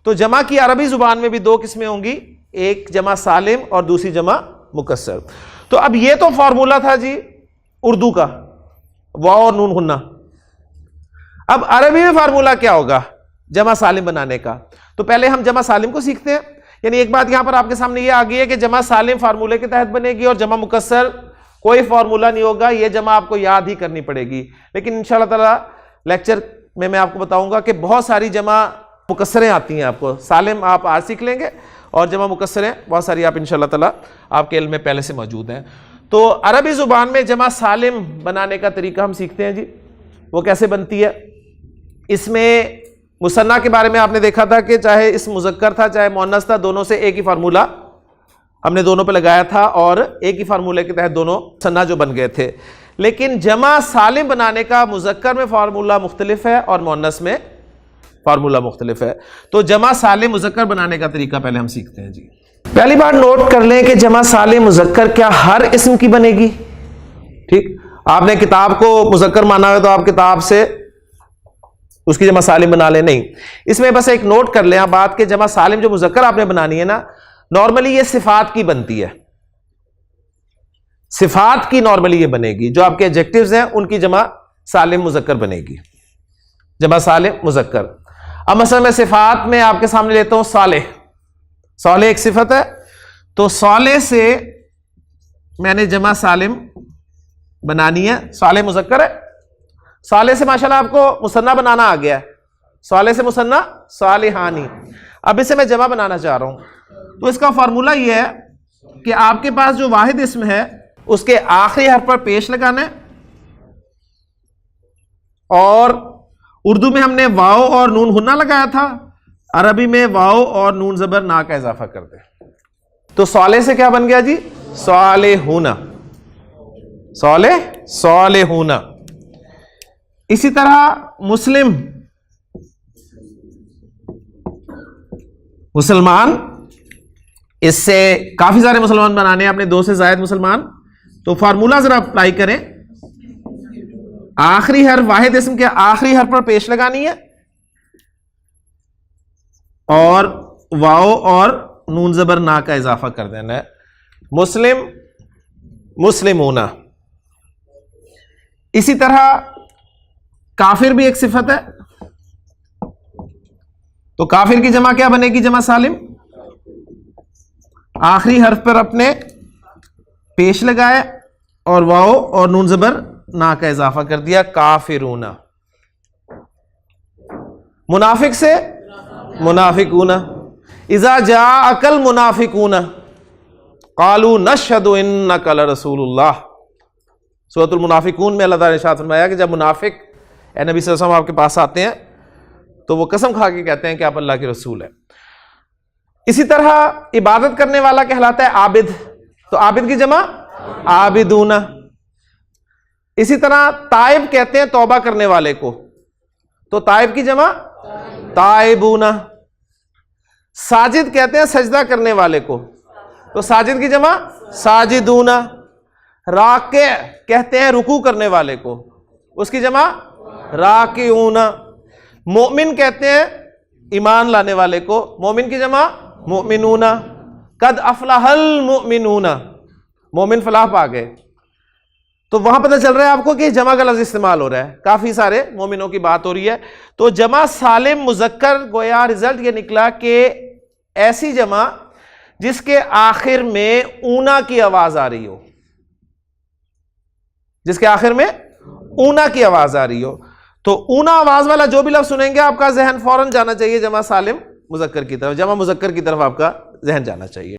تو جمع کی عربی زبان میں بھی دو قسمیں ہوں گی، ایک جمع سالم اور دوسری جمع مکسر. تو اب یہ تو فارمولا تھا جی اردو کا، واو اور نون غنہ. اب عربی میں فارمولا کیا ہوگا جمع سالم بنانے کا؟ تو پہلے ہم جمع سالم کو سیکھتے ہیں. یعنی ایک بات یہاں پر آپ کے سامنے یہ آ گئی ہے کہ جمع سالم فارمولے کے تحت بنے گی اور جمع مکسر کوئی فارمولا نہیں ہوگا، یہ جمع آپ کو یاد ہی کرنی پڑے گی. لیکن انشاءاللہ تعالی لیکچر میں آپ کو بتاؤں گا کہ بہت ساری جمع مکسریں آتی ہیں. آپ کو سالم آپ آج سیکھ لیں گے اور جمع مکسریں بہت ساری آپ انشاءاللہ تعالی آپ کے علم میں پہلے سے موجود ہیں. تو عربی زبان میں جمع سالم بنانے کا طریقہ ہم سیکھتے ہیں جی. وہ کیسے بنتی ہے؟ اس میں مثنیٰ کے بارے میں آپ نے دیکھا تھا کہ چاہے اس مذکر تھا چاہے مؤنث تھا، دونوں سے ایک ہی فارمولا ہم نے دونوں پہ لگایا تھا اور ایک ہی فارمولے کے تحت دونوں مثنیٰ جو بن گئے تھے. لیکن جمع سالم بنانے کا مذکر میں فارمولا مختلف ہے اور مؤنث میں فارمولا مختلف ہے. تو جمع سالم مذکر بنانے کا طریقہ پہلے ہم سیکھتے ہیں جی. پہلی بار نوٹ کر لیں کہ جمع سالم مذکر کیا ہر اسم کی بنے گی؟ ٹھیک، آپ نے کتاب کو مذکر مانا ہے تو آپ کتاب سے اس کی جمع سالم بنا لیں، نہیں. اس میں بس ایک نوٹ کر لیں آپ بات کہ جمع سالم جو مذکر آپ نے بنانی ہے نا، نارملی یہ صفات کی بنتی ہے. صفات کی نارملی یہ بنے گی، جو آپ کے ایڈجیکٹیوز ہیں ان کی جمع سالم مذکر بنے گی، جمع سالم مذکر. اب مثلا میں صفات میں آپ کے سامنے لیتا ہوں صالح. صالح ایک صفت ہے، تو صالح سے میں نے جمع سالم بنانی ہے. صالح مذکر ہے، صالح سے ماشاءاللہ آپ کو مثنیٰ بنانا آ گیا ہے. صالح سے مثنیٰ صالحانی. اب اسے میں جمع بنانا چاہ رہا ہوں تو اس کا فارمولا یہ ہے کہ آپ کے پاس جو واحد اسم ہے اس کے آخری حرف پر پیش لگانا ہے، اور اردو میں ہم نے واو اور نون غنہ لگایا تھا، عربی میں واو اور نون زبر نا کا اضافہ کر دیں. تو صالح سے کیا بن گیا جی؟ صالحون. صالح صالحون. اسی طرح مسلم مسلمان، اس سے کافی سارے مسلمان بنانے ہیں، اپنے دو سے زائد مسلمان. تو فارمولا ذرا اپلائی کریں. آخری حرف واحد اسم کے آخری حرف پر پیش لگانی ہے اور واو اور نون زبر نا کا اضافہ کر دینا ہے. مسلم مسلمون. اسی طرح کافر بھی ایک صفت ہے، تو کافر کی جمع کیا بنے گی؟ جمع سالم. آخری حرف پر اپنے پیش لگائے اور واو اور نون زبر نا کا اضافہ کر دیا، کافرون. منافق سے منافقون. اذا جاءک المنافقون قالوا نشهد انک لرسول اللہ. سورۃ المنافقون میں اللہ تعالیٰ نے ارشاد فرمایا کہ جب منافق اے نبی صلی اللہ علیہ وسلم آپ کے پاس آتے ہیں تو وہ قسم کھا کے کہتے ہیں کہ آپ اللہ کے رسول ہیں. اسی طرح عبادت کرنے والا کہلاتا ہے عابد، تو عابد کی جمع عابدون. اسی طرح تائب کہتے ہیں توبہ کرنے والے کو، تو تائب کی جمع تائبون. ساجد کہتے ہیں سجدہ کرنے والے کو، تو ساجد کی جمع ساجدون. راکع کہتے ہیں رکوع کرنے والے کو، اس کی جمع راکعون. مومن کہتے ہیں ایمان لانے والے کو، مومن کی جمع مؤمنون. قد افلح المؤمنون، مومن فلاح پا گئے. تو وہاں پتہ چل رہا ہے آپ کو کہ جمع کا لفظ استعمال ہو رہا ہے، کافی سارے مومنوں کی بات ہو رہی ہے. تو جمع سالم مذکر گویا رزلٹ یہ نکلا کہ ایسی جمع جس کے آخر میں اونا کی آواز آ رہی ہو، جس کے آخر میں اونا کی آواز آ رہی ہو. تو اونا آواز والا جو بھی لفظ سنیں گے آپ کا ذہن فوراً جانا چاہیے جمع سالم مذکر کی طرف، جمع مذکر کی طرف آپ کا ذہن جانا چاہیے.